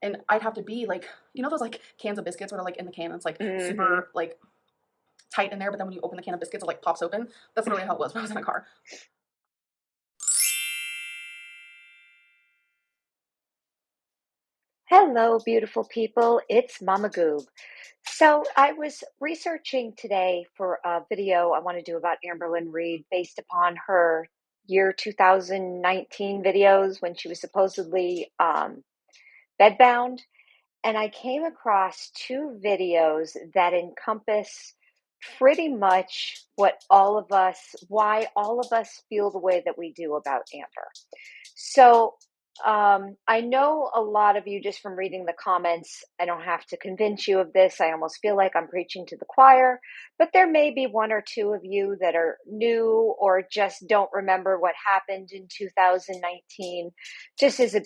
and I'd have to be like, you know those like cans of biscuits where they're like in the can and it's like super like tight in there, but then when you open the can of biscuits it like pops open. That's literally how it was when I was in a car. Hello, beautiful people. It's Mama Goob. So I was researching today for a video I want to do about Amberlynn Reid based upon her year 2019 videos when she was supposedly bedbound. And I came across two videos that encompass pretty much why all of us feel the way that we do about Amber. So I know a lot of you just from reading the comments. I don't have to convince you of this. I almost feel like I'm preaching to the choir, but there may be one or two of you that are new or just don't remember what happened in 2019. Just as a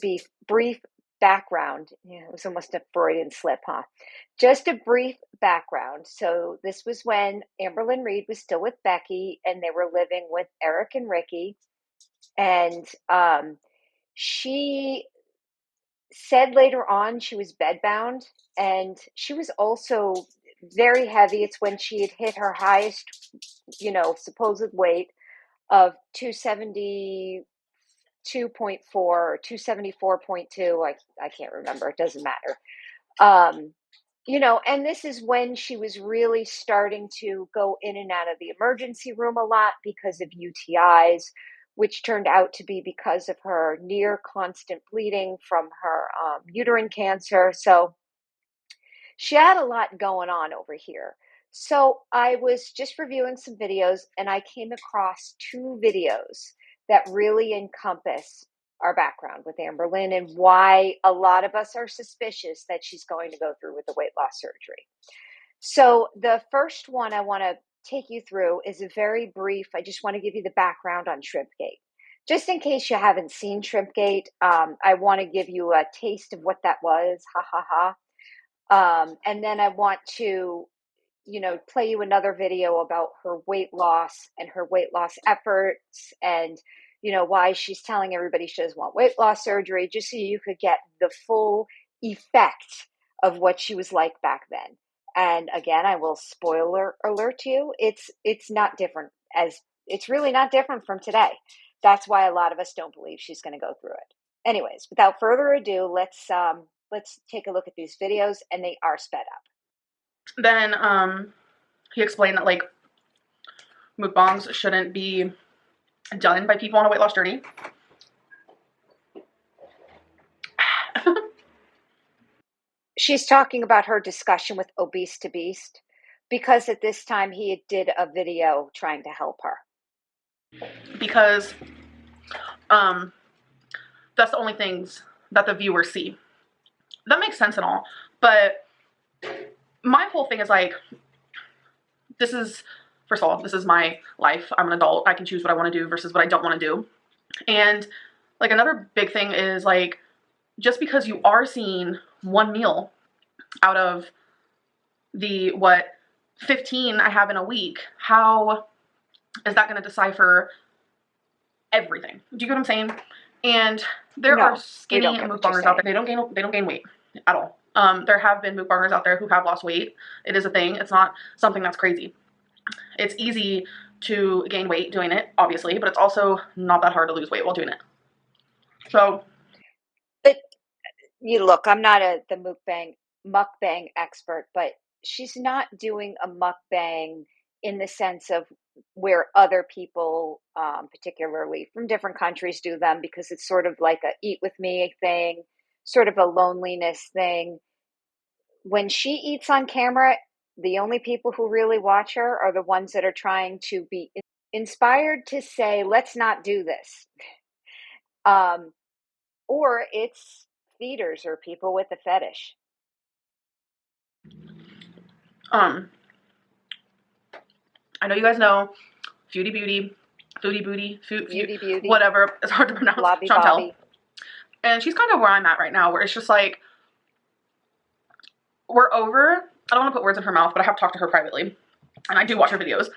brief background, it was almost a Freudian slip, huh? Just a brief background. So this was when Amberlynn Reid was still with Becky and they were living with Eric and Ricky. And she said later on she was bedbound, and she was also very heavy. It's when she had hit her highest, supposed weight of 272.4 or 274.2. I can't remember. It doesn't matter. And this is when she was really starting to go in and out of the emergency room a lot because of UTIs, which turned out to be because of her near constant bleeding from her uterine cancer. So she had a lot going on over here. So I was just reviewing some videos and I came across two videos that really encompass our background with Amberlynn and why a lot of us are suspicious that she's going to go through with the weight loss surgery. So the first one I want to take you through is a very brief. I just want to give you the background on shrimpgate. Just in case you haven't seen shrimpgate, I want to give you a taste of what that was. Ha ha ha. And then I want to, play you another video about her weight loss and her weight loss efforts and, why she's telling everybody she doesn't want weight loss surgery, just so you could get the full effect of what she was like back then. And again, I will spoiler alert you. It's not different it's really not different from today. That's why a lot of us don't believe she's going to go through it. Anyways, without further ado, let's take a look at these videos, and they are sped up. Then he explained that like mukbangs shouldn't be done by people on a weight loss journey. She's talking about her discussion with Obese to Beast, because at this time he did a video trying to help her. Because that's the only things that the viewers see. That makes sense and all, but my whole thing is like, this is, first of all, this is my life. I'm an adult. I can choose what I want to do versus what I don't want to do. And like another big thing is like, just because you are seeing one meal out of the 15 I have in a week, how is that going to decipher everything? Do you get what I'm saying? And there are skinny mukbangers out there. They don't gain weight at all. There have been mukbangers out there who have lost weight. It is a thing. It's not something that's crazy. It's easy to gain weight doing it, obviously, but it's also not that hard to lose weight while doing it. So, but look, I'm not the mukbang expert, but she's not doing a mukbang in the sense of where other people, particularly from different countries, do them, because it's sort of like a eat with me thing, sort of a loneliness thing. When she eats on camera, the only people who really watch her are the ones that are trying to be inspired to say, let's not do this. Or it's feeders or people with a fetish. I know you guys know Foodie Beauty, whatever. It's hard to pronounce. Blobby Chantel. Bobby. And she's kind of where I'm at right now, where it's just like, we're over, I don't want to put words in her mouth, but I have talked to her privately, and I do watch her videos.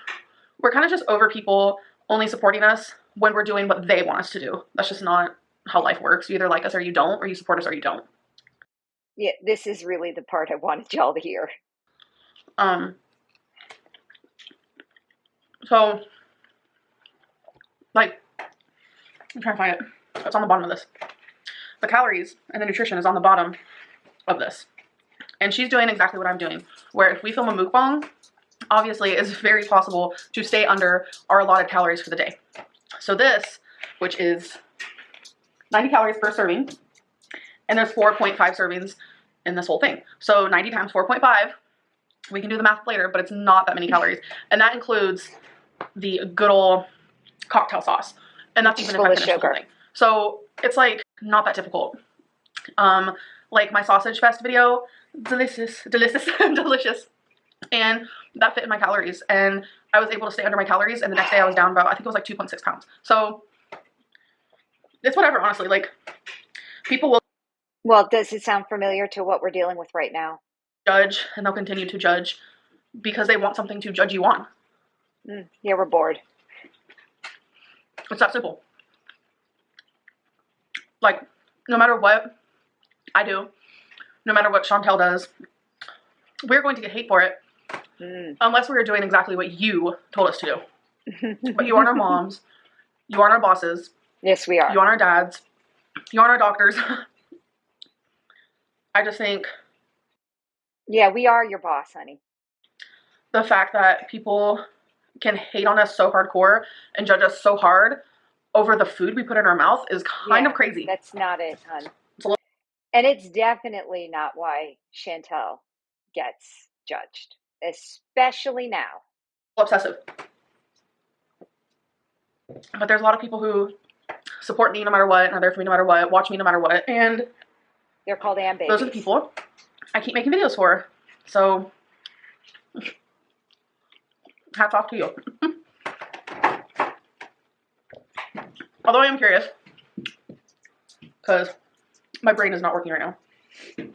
We're kind of just over people only supporting us when we're doing what they want us to do. That's just not how life works. You either like us or you don't, or you support us or you don't. Yeah, this is really the part I wanted y'all to hear. Um, so, like, I'm trying to find it. It's on the bottom of this. The calories and the nutrition is on the bottom of this. And she's doing exactly what I'm doing, where if we film a mukbang, obviously it's very possible to stay under our allotted calories for the day. So this, which is 90 calories per serving, and there's 4.5 servings in this whole thing. So 90 times 4.5, we can do the math later, but it's not that many calories. And that includes the good old cocktail sauce. And that's even if I finish the whole thing. So it's like not that difficult. Like my sausage fest video, delicious, delicious. And that fit in my calories. And I was able to stay under my calories. And the next day I was down about, I think it was like 2.6 pounds. So it's whatever, honestly. Like people will. Well, does it sound familiar to what we're dealing with right now? Judge, and they'll continue to judge because they want something to judge you on. Yeah, we're bored. It's that simple. Like, no matter what I do, no matter what Chantel does, we're going to get hate for it unless we are doing exactly what you told us to do. But you aren't our moms. You aren't our bosses. Yes, we are. You aren't our dads. You aren't our doctors. I just think... Yeah, we are your boss, honey. The fact that people can hate on us so hardcore and judge us so hard over the food we put in our mouth is kind of crazy. That's not it, hon. And it's definitely not why Chantel gets judged, especially now. Obsessive. But there's a lot of people who support me no matter what, and are there for me no matter what, watch me no matter what, and they're called Am Babies. Those are the people I keep making videos for. So, hats off to you. Although I am curious, because my brain is not working right now.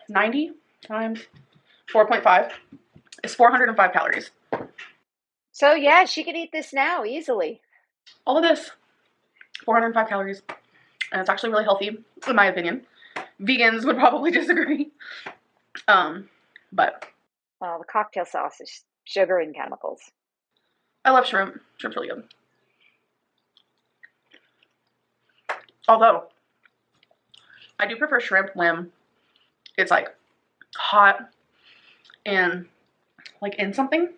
90 times 4.5 is 405 calories. So yeah, she could eat this now easily. All of this, 405 calories. And it's actually really healthy, in my opinion. Vegans would probably disagree. But. Well, the cocktail sauce is sugar and chemicals. I love shrimp. Shrimp's really good. Although, I do prefer shrimp when it's like hot and like in something.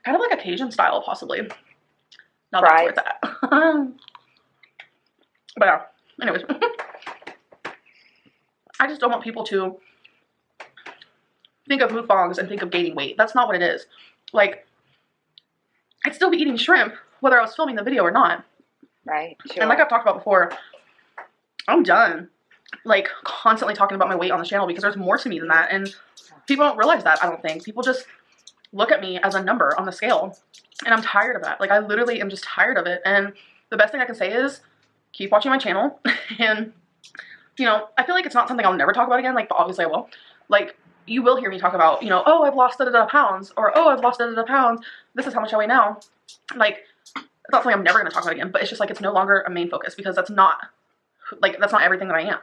Kind of like a Cajun style, possibly. Now that's where it's at. But yeah, anyways. I just don't want people to think of mukbangs and think of gaining weight. That's not what it is. Like, I'd still be eating shrimp whether I was filming the video or not. Right, sure. And like I've talked about before, I'm done like constantly talking about my weight on the channel because there's more to me than that. And people don't realize that, I don't think. People just look at me as a number on the scale. And I'm tired of that. Like, I literally am just tired of it. And the best thing I can say is keep watching my channel. And, you know, I feel like it's not something I'll never talk about again. Like, but obviously I will. Like, you will hear me talk about, you know, oh, I've lost pounds. Or, oh, I've lost pounds. This is how much I weigh now. Like, it's not something I'm never going to talk about again. But it's just like it's no longer a main focus because that's not everything that I am.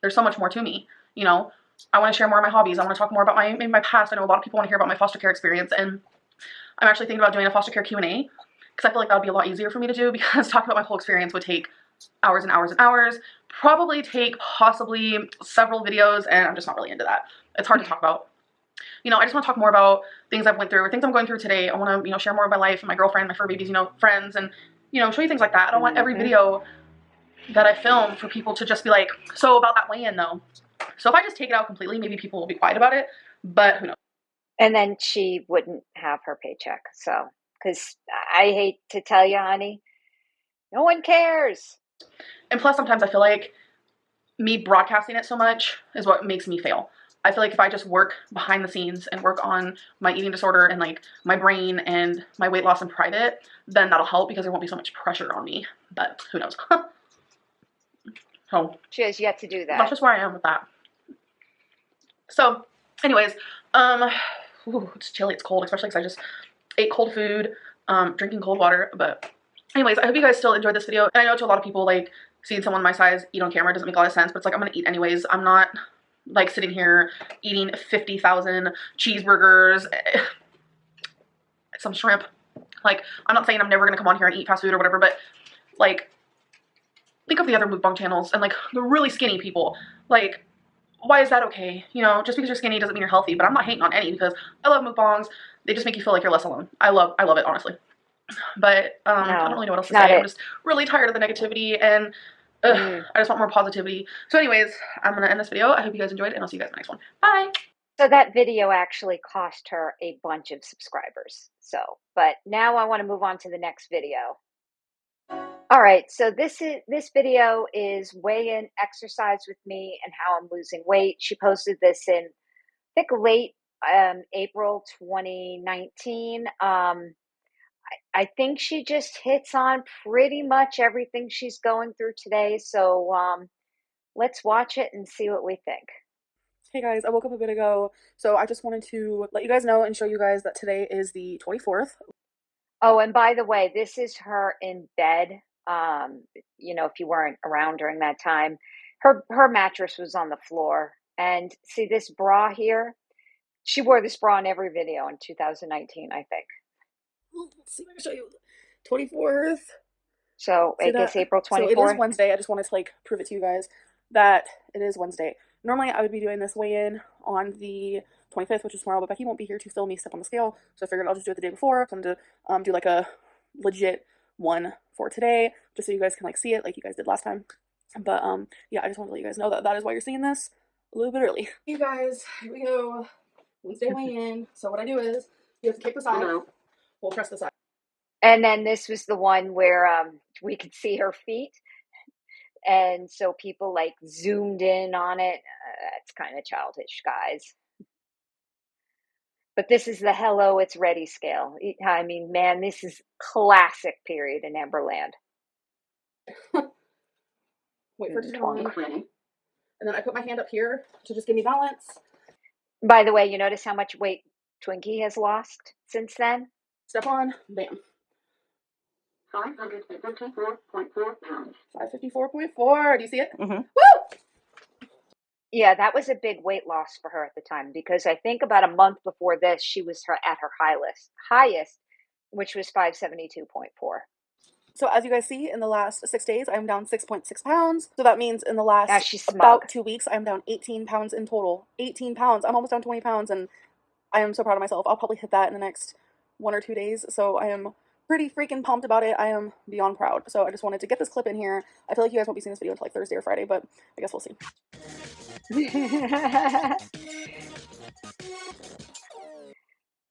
There's so much more to me, you know. I want to share more of my hobbies. I want to talk more about my past. I know a lot of people want to hear about my foster care experience, and I'm actually thinking about doing a foster care Q&A because I feel like that would be a lot easier for me to do because talking about my whole experience would take hours and hours and hours, probably take possibly several videos, and I'm just not really into that. It's hard to talk about. You know, I just want to talk more about things I've went through, things I'm going through today. I want to, you know, share more of my life and my girlfriend, my fur babies, you know, friends, and, you know, show you things like that. I don't want every video that I film for people to just be like, so about that weigh-in though. So if I just take it out completely, maybe people will be quiet about it, but who knows. And then she wouldn't have her paycheck. So, because I hate to tell you, honey, no one cares. And plus, sometimes I feel like me broadcasting it so much is what makes me fail. I feel like if I just work behind the scenes and work on my eating disorder and like my brain and my weight loss in private, then that'll help because there won't be so much pressure on me. But who knows? So she has yet to do that. That's just where I am with that. So, anyways, it's chilly, it's cold, especially because I just ate cold food, drinking cold water. But anyways, I hope you guys still enjoyed this video. And I know to a lot of people, like, seeing someone my size eat on camera doesn't make a lot of sense, but it's like, I'm gonna eat anyways. I'm not like sitting here eating 50,000 cheeseburgers, some shrimp. Like, I'm not saying I'm never gonna come on here and eat fast food or whatever, but like, think of the other mukbang channels and like the really skinny people. Like, why is that okay? You know, just because you're skinny doesn't mean you're healthy. But I'm not hating on any, because I love mukbangs. They just make you feel like you're less alone. I love it, honestly. But I don't really know what else to say. I'm just really tired of the negativity, and I just want more positivity. So anyways, I'm gonna end this video. I hope you guys enjoyed, and I'll see you guys in the next one. Bye. So that video actually cost her a bunch of subscribers. So, but now I want to move on to the next video. All right, so this video is weigh-in exercise with me and how I'm losing weight. She posted this in, I think, late April 2019. I think she just hits on pretty much everything she's going through today. So let's watch it and see what we think. Hey guys, I woke up a bit ago, so I just wanted to let you guys know and show you guys that today is the 24th. Oh, and by the way, this is her in bed. You know, if you weren't around during that time, her mattress was on the floor. And see this bra here? She wore this bra in every video in 2019, I think. Let's see if I can show you. 24th. So I guess April 24th. So it is Wednesday. I just wanted to like prove it to you guys that it is Wednesday. Normally I would be doing this weigh-in on the 25th, which is tomorrow, but Becky won't be here to film me step on the scale, so I figured I'll just do it the day before. So I'm going to do like a legit one for today, just so you guys can like see it like you guys did last time. But yeah, I just want to let you guys know that that is why you're seeing this a little bit early. You guys, here we go. Wednesday weigh-in. So what I do is you have to kick the side. We'll press the side. And then this was the one where we could see her feet. And so people like zoomed in on it. It's kind of childish, guys. But this is the hello, it's ready scale. I mean, man, this is classic period in Amberland. Wait for it to turn on. And then I put my hand up here to just give me balance. By the way, you notice how much weight Twinkie has lost since then? Step on, bam. 554.4 pounds. 554.4. Do you see it? Mm-hmm. Woo! Yeah, that was a big weight loss for her at the time, because I think about a month before this, she was at her highest, which was 572.4. So as you guys see, in the last 6 days, I'm down 6.6 pounds. So that means in the last about 2 weeks, I'm down 18 pounds in total. 18 pounds. I'm almost down 20 pounds, and I am so proud of myself. I'll probably hit that in the next 1 or 2 days. So I am pretty freaking pumped about it. I am beyond proud. So I just wanted to get this clip in here. I feel like you guys won't be seeing this video until like Thursday or Friday, but I guess we'll see.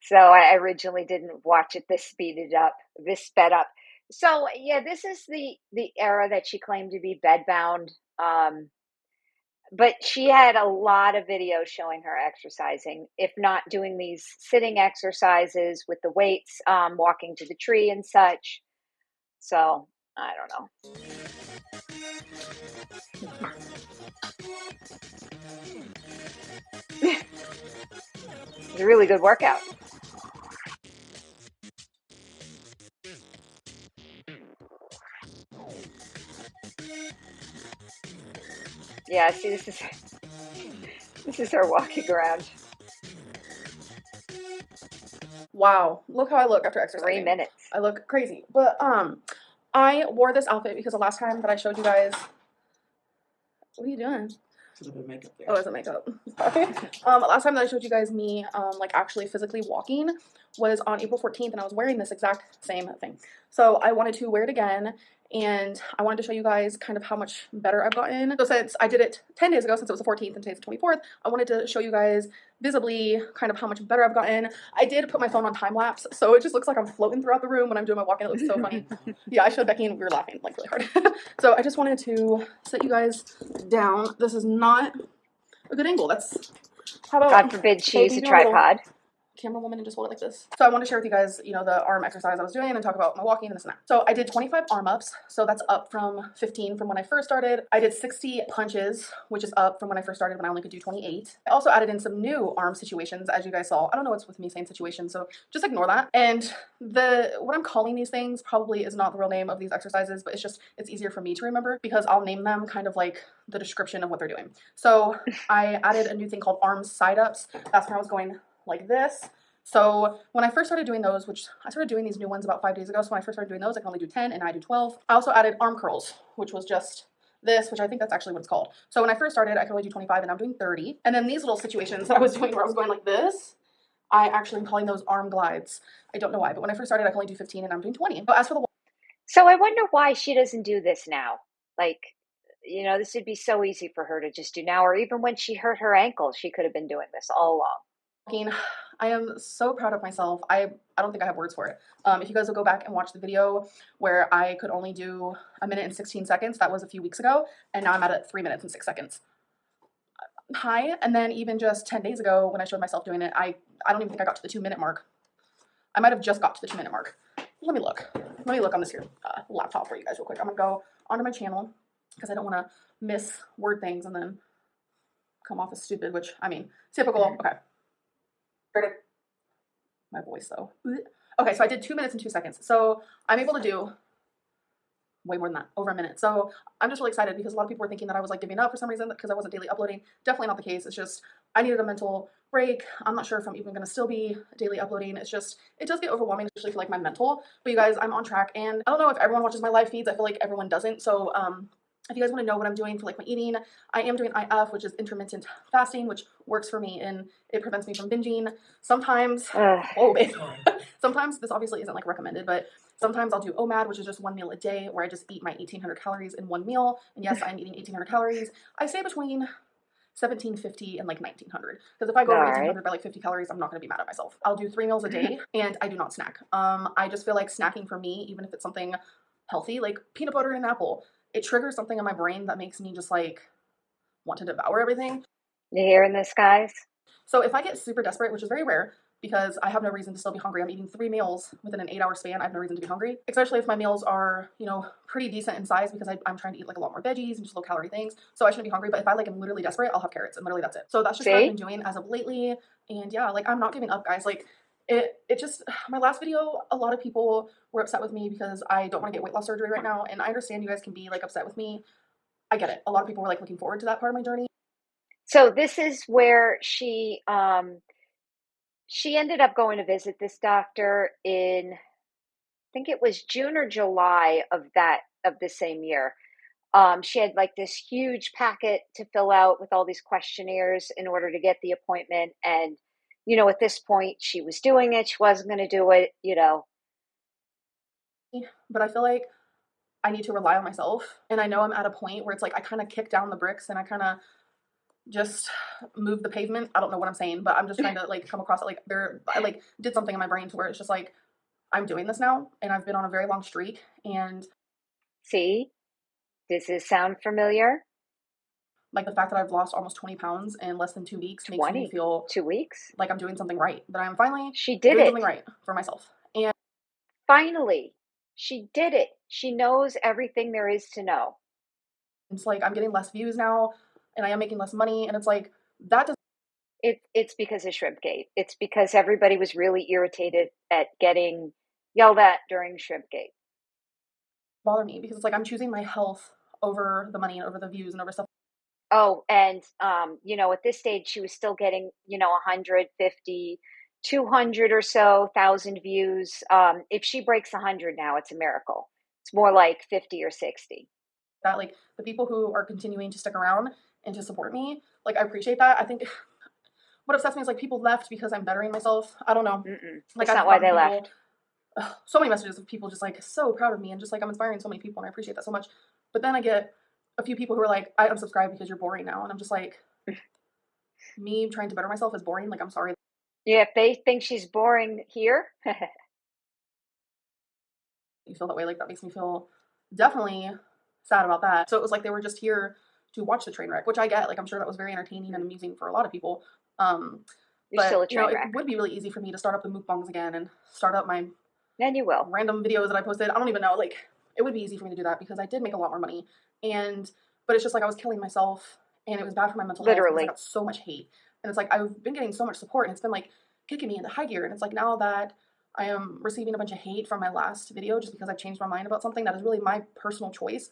So I originally didn't watch it this sped up. So yeah, this is the era that she claimed to be bedbound. But she had a lot of videos showing her exercising, if not doing these sitting exercises with the weights, walking to the tree and such. So, I don't know. It's a really good workout. Yeah, see, this is her walking around. Wow, look how I look after exercising. 3 minutes. I look crazy. But I wore this outfit because the last time that I showed you guys. What are you doing? There's a bit of makeup there. Oh, it's a makeup. Okay. Last time that I showed you guys me like actually physically walking was on April 14th, and I was wearing this exact same thing. So I wanted to wear it again, and I wanted to show you guys kind of how much better I've gotten. So since I did it 10 days ago, since it was the 14th and today's the 24th, I wanted to show you guys visibly kind of how much better I've gotten. I did put my phone on time lapse, so it just looks like I'm floating throughout the room when I'm doing my walking. It looks so funny. Yeah, I showed Becky and we were laughing like really hard. So I just wanted to set you guys down. This is not a good angle. That's how about God forbid she use a tripod. camera woman and just hold it like this. So I want to share with you guys, you know, the arm exercise I was doing and talk about my walking and this and that. So I did 25 arm ups. So that's up from 15 from when I first started. I did 60 punches, which is up from when I first started when I only could do 28. I also added in some new arm situations, as you guys saw. I don't know what's with me saying situations, so just ignore that. And what I'm calling these things probably is not the real name of these exercises, but it's easier for me to remember because I'll name them kind of like the description of what they're doing. So I added a new thing called arm side ups. That's when I was going like this. So when I first started doing those, which I started doing these new ones about 5 days ago, so when I first started doing those, I can only do 10 and I do 12. I also added arm curls, which was just this, which I think that's actually what it's called. So when I first started, I could only do 25 and I'm doing 30. And then these little situations that I was doing where I was going like this, I actually am calling those arm glides. I don't know why, but when I first started, I could only do 15 and I'm doing 20. But as for the So I wonder why she doesn't do this now. Like, you know, this would be so easy for her to just do now, or even when she hurt her ankle, she could have been doing this all along. walking, I am so proud of myself. I don't think I have words for it. If you guys will go back and watch the video where I could only do 1 minute and 16 seconds, that was a few weeks ago, and now I'm at 3 minutes and 6 seconds. Hi. And then even just 10 days ago when I showed myself doing it, I don't even think I got to the 2 minute mark. I might have just got to the 2 minute mark. Let me look on this here laptop for you guys real quick. I'm gonna go onto my channel because I don't want to miss word things and then come off as stupid, which I mean, typical. Okay. My voice though. Okay, so I did 2 minutes and 2 seconds. So I'm able to do way more than that, over 1 minute. So I'm just really excited because a lot of people were thinking that I was like giving up for some reason because I wasn't daily uploading. Definitely not the case. It's just I needed a mental break. I'm not sure if I'm even going to still be daily uploading. It's just, it does get overwhelming, especially for like my mental. But you guys, I'm on track, and I don't know if everyone watches my live feeds. I feel like everyone doesn't. So if you guys want to know what I'm doing for like my eating, I am doing IF, which is intermittent fasting, which works for me and it prevents me from binging. Sometimes, oh babe, sometimes this obviously isn't like recommended, but sometimes I'll do OMAD, which is just 1 meal a day where I just eat my 1,800 calories in one meal. And yes, I'm eating 1,800 calories. I say between 1,750 and like 1,900. Because if I go over 1,800 by like 50 calories, I'm not going to be mad at myself. I'll do 3 meals a day and I do not snack. I just feel like snacking for me, even if it's something healthy, like peanut butter and an apple, it triggers something in my brain that makes me just like want to devour everything. You hearing this, guys? So if I get super desperate, which is very rare, because I have no reason to still be hungry. I'm eating 3 meals within an 8-hour span. I have no reason to be hungry, especially if my meals are, you know, pretty decent in size because I'm trying to eat like a lot more veggies and just low calorie things. So I shouldn't be hungry. But if I like am literally desperate, I'll have carrots and literally that's it. So that's just what I've been doing as of lately. And yeah, like I'm not giving up, guys. Like it just, my last video, a lot of people were upset with me because I don't want to get weight loss surgery right now. And I understand you guys can be like upset with me. I get it. A lot of people were like looking forward to that part of my journey. So this is where she ended up going to visit this doctor in, I think it was June or July of the same year. She had like this huge packet to fill out with all these questionnaires in order to get the appointment. And, you know, at this point she was doing it. She wasn't going to do it, you know. But I feel like I need to rely on myself. And I know I'm at a point where it's like I kind of kick down the bricks and I kind of just move the pavement. I don't know what I'm saying, but I'm just trying to like come across it like I like did something in my brain to where it's just like I'm doing this now and I've been on a very long streak. And see, does this sound familiar? Like the fact that I've lost almost 20 pounds in less than 2 weeks makes me feel 2 weeks like I'm doing something right, that I'm finally doing something right for myself. And finally she did it. She knows everything there is to know. It's like I'm getting less views now and I am making less money, and it's like that does it's because of Shrimpgate. It's because everybody was really irritated at getting yelled at during Shrimpgate. bother me because it's like I'm choosing my health over the money and over the views and over stuff. Oh, and you know, at this stage she was still getting, you know, 150, 200 or so thousand views. If she breaks 100 now, it's a miracle. It's more like 50 or 60. That like the people who are continuing to stick around and to support me, like I appreciate that. I think what upsets me is like people left because I'm bettering myself. I don't know. Like that's not why they left. So many messages of people just like so proud of me and just like I'm inspiring so many people and I appreciate that so much. But then I get a few people who are like, I unsubscribe because you're boring now, and I'm just like, me trying to better myself is boring. Like I'm sorry. Yeah, if they think she's boring here. You feel that way, like that makes me feel definitely sad about that. So it was like they were just here to watch the train wreck, which I get. Like I'm sure that was very entertaining and amusing for a lot of people. You're still a you know, train it wreck. would be really easy for me to start up the mukbangs again and start up my And you will. random videos that I posted. I don't even know. Like, it would be easy for me to do that because I did make a lot more money. But it's just like I was killing myself, and it was bad for my mental health because I Literally. got so much hate. And it's like I've been getting so much support, and it's been like kicking me into high gear. And it's like now that I am receiving a bunch of hate from my last video just because I've changed my mind about something that is really my personal choice,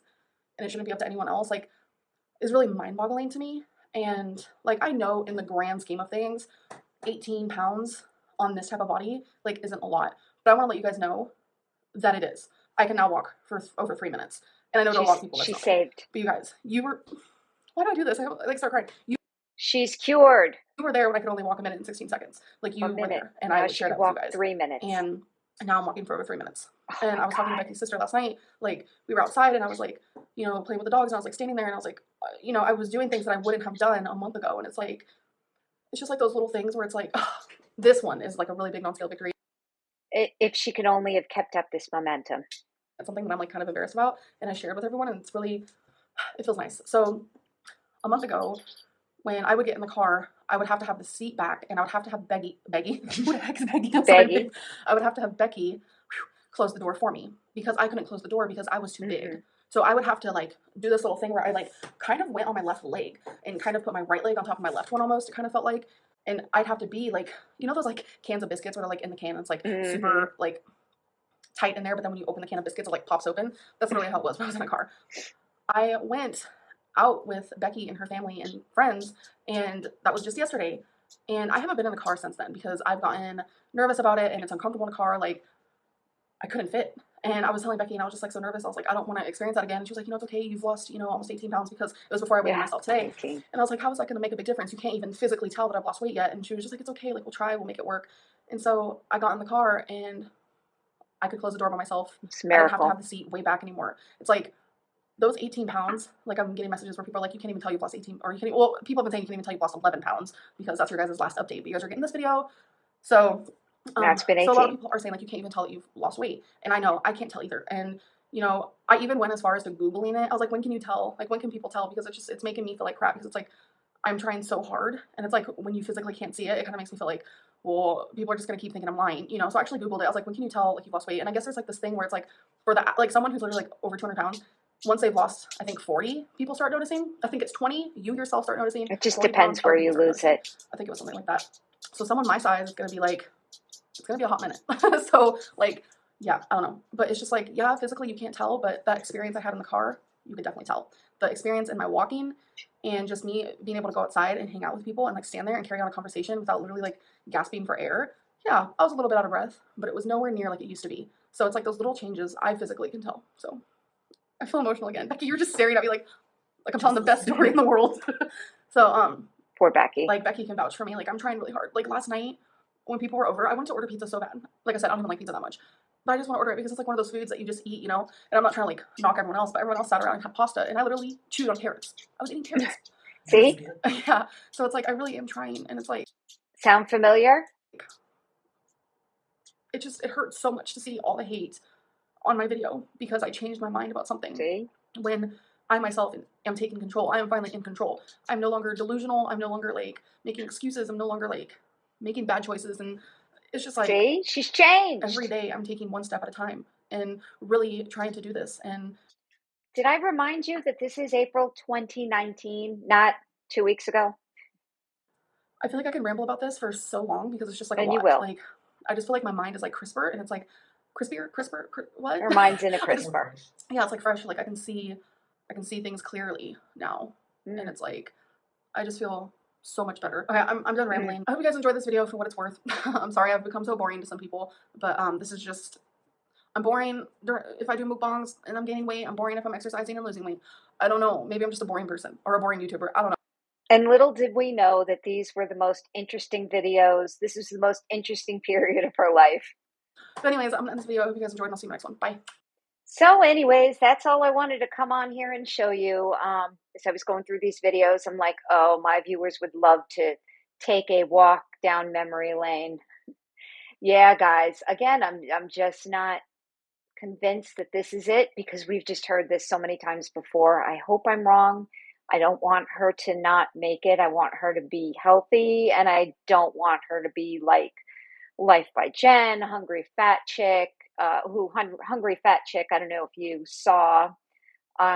and it shouldn't be up to anyone else. Like, is really mind-boggling to me. And like I know in the grand scheme of things, 18 pounds on this type of body like isn't a lot, but I want to let you guys know that it is. I can now walk for over 3 minutes, and I know there are a lot of people that She's don't. saved. But you guys, you were. Why do I do this? I like start crying. She's cured. You were there when I could only walk a minute and 16 seconds. Like you were there, and now I would she share can that with you walk guys. 3 minutes. And now I'm walking for over 3 minutes. Oh and I was talking to Becky's sister last night. Like we were outside, and I was like, you know, playing with the dogs, and I was like standing there, and I was like, you know, I was doing things that I wouldn't have done a month ago, and it's like, it's just like those little things where it's like, oh, this one is like a really big non-scale victory. If she could only have kept up this momentum. That's something that I'm like kind of embarrassed about, and I shared with everyone, and it's really, it feels nice. So a month ago, when I would get in the car, I would have to have the seat back, and I would have to have Becky, what the heck is Becky? Becky. I would have to have Becky close the door for me because I couldn't close the door because I was too big. So I would have to like do this little thing where I like kind of went on my left leg and kind of put my right leg on top of my left one almost. It kind of felt like, and I'd have to be like, you know, those like cans of biscuits where they're like in the can and it's like super like tight in there, but then when you open the can of biscuits, it like pops open. That's literally how it was when I was in a car. I went out with Becky and her family and friends, and that was just yesterday. And I haven't been in a car since then because I've gotten nervous about it, and it's uncomfortable in a car. Like, I couldn't fit. And I was telling Becky, and I was just like so nervous. I was like, I don't want to experience that again. And she was like, you know, it's okay. You've lost, you know, almost 18 pounds because it was before I weighed myself today. 18. And I was like, how is that going to make a big difference? You can't even physically tell that I've lost weight yet. And she was just like, it's okay. Like, we'll try. We'll make it work. And so I got in the car, and I could close the door by myself. It's I a didn't have miracle. to have the seat way back anymore. It's like those 18 pounds, like I'm getting messages where people are like, you can't even tell you've lost 18, or you can't, well, people have been saying you can't even tell you've lost 11 pounds because that's your guys' last update, but you guys are getting this video. So, That's been 18. so a lot of people are saying like, you can't even tell that you've lost weight. And I know, I can't tell either. And, you know, I even went as far as to Googling it. I was like, when can you tell? Like, when can people tell? Because it's making me feel like crap because it's like, I'm trying so hard. And it's like, when you physically can't see it, it kind of makes me feel like, well, people are just going to keep thinking I'm lying, you know? So I actually Googled it. I was like, when can you tell like you've lost weight? And I guess there's like this thing where it's like, for the, like someone who's literally like over 200 pounds, once they've lost, I think 40, people start noticing. I think it's 20, you yourself start noticing. It just 40 depends pounds, where other you people lose start it. noticing. I think it was something like that. So someone my size is going to be like, it's going to be a hot minute. So like, yeah, I don't know. But it's just like, yeah, physically you can't tell, but that experience I had in the car, you could definitely tell. The experience in my walking and just me being able to go outside and hang out with people and like stand there and carry on a conversation without literally like gasping for air. Yeah, I was a little bit out of breath, but it was nowhere near like it used to be. So it's like those little changes I physically can tell. So I feel emotional again. Becky, you're just staring at me like I'm telling the best story in the world. So Poor Becky. like Becky can vouch for me. Like I'm trying really hard. Like last night when people were over, I wanted to order pizza so bad. Like I said, I don't even like pizza that much. But I just want to order it because it's like one of those foods that you just eat, you know? And I'm not trying to like knock everyone else, but everyone else sat around and had pasta, and I literally chewed on carrots. I was eating carrots. See? Yeah. So it's like I really am trying, and it's like Sound familiar? it hurts so much to see all the hate on my video because I changed my mind about something. See? When I myself am taking control. I am finally in control. I'm no longer delusional. I'm no longer like making excuses. I'm no longer like making bad choices. And it's just like, See? She's changed. every day I'm taking one step at a time and really trying to do this. And did I remind you that this is April 2019, not 2 weeks ago? I feel like I can ramble about this for so long because it's just like a And lot. you will. Like, I just feel like my mind is like crisper, and it's like crispier, what? Her mind's in a crisper. Yeah, it's like fresh. Like I can see things clearly now, and it's like I just feel so much better. Okay, I'm done rambling. I hope you guys enjoyed this video for what it's worth. I'm sorry I've become so boring to some people, but this is just, I'm boring if I do mukbangs and I'm gaining weight. I'm boring if I'm exercising and losing weight. I don't know. Maybe I'm just a boring person or a boring YouTuber. I don't know. And little did we know that these were the most interesting videos. This is the most interesting period of her life. But anyways, I'm gonna end this video. I hope you guys enjoyed, and I'll see you in the next one. Bye. So anyways, that's all I wanted to come on here and show you. As I was going through these videos, I'm like, oh, my viewers would love to take a walk down memory lane. Yeah, guys, again, I'm just not convinced that this is it because we've just heard this so many times before. I hope I'm wrong. I don't want her to not make it. I want her to be healthy, and I don't want her to be like Life by Jen, Hungry Fat Chick, Hungry Fat Chick. I don't know if you saw.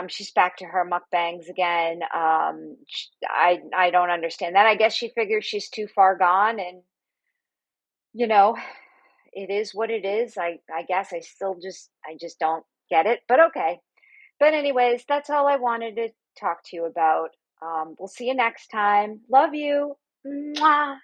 She's back to her mukbangs again. I don't understand that. I guess she figures she's too far gone, and you know, it is what it is. I guess I just don't get it. But okay. But anyways, that's all I wanted to talk to you about. We'll see you next time. Love you. Mwah.